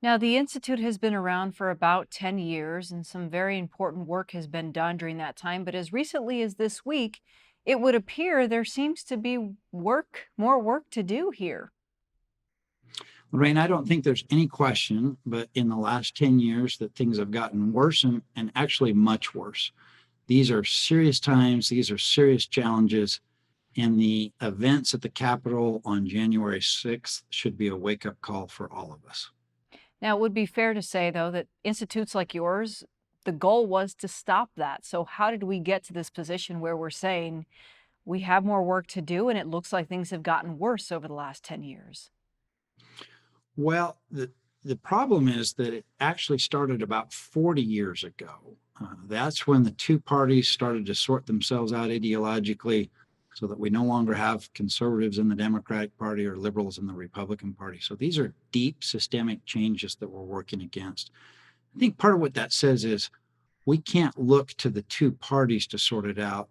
Now, the Institute has been around for about 10 years, and some very important work has been done during that time. But as recently as this week, it would appear there seems to be more work to do here. Lorraine, I don't think there's any question, but in the last 10 years that things have gotten worse and actually much worse. These are serious times, these are serious challenges, and the events at the Capitol on January 6th should be a wake-up call for all of us. Now, it would be fair to say, though, that institutes like yours, the goal was to stop that. So, how did we get to this position where we're saying we have more work to do and it looks like things have gotten worse over the last 10 years? Well, the problem is that it actually started about 40 years ago. That's when the two parties started to sort themselves out ideologically so that we no longer have conservatives in the Democratic Party or liberals in the Republican Party. So these are deep systemic changes that we're working against. I think part of what that says is we can't look to the two parties to sort it out.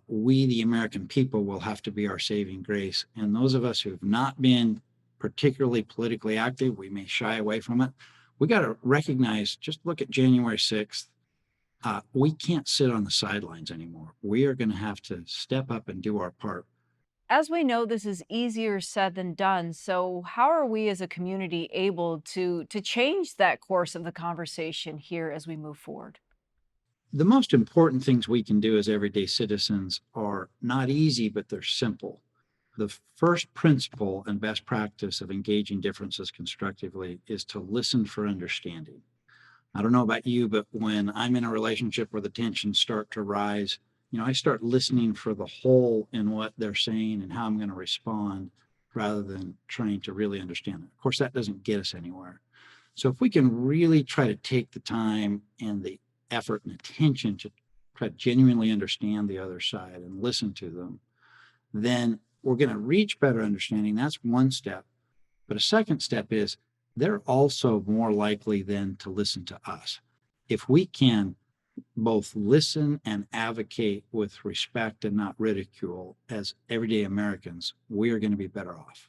We, the American people, will have to be our saving grace. And those of us who have not been particularly politically active, we may shy away from it. We got to recognize, just look at January 6th. We can't sit on the sidelines anymore. We are going to have to step up and do our part. As we know, this is easier said than done. So, how are we as a community able to change that course of the conversation here as we move forward? The most important things we can do as everyday citizens are not easy, but they're simple. The first principle and best practice of engaging differences constructively is to listen for understanding. I don't know about you, but when I'm in a relationship where the tensions start to rise, I start listening for the whole in what they're saying and how I'm going to respond rather than trying to really understand it. Of course, that doesn't get us anywhere. So if we can really try to take the time and the effort and attention to try to genuinely understand the other side and listen to them, then we're going to reach better understanding. That's one step. But a second step is they're also more likely then to listen to us. If we can both listen and advocate with respect and not ridicule as everyday Americans, we are going to be better off.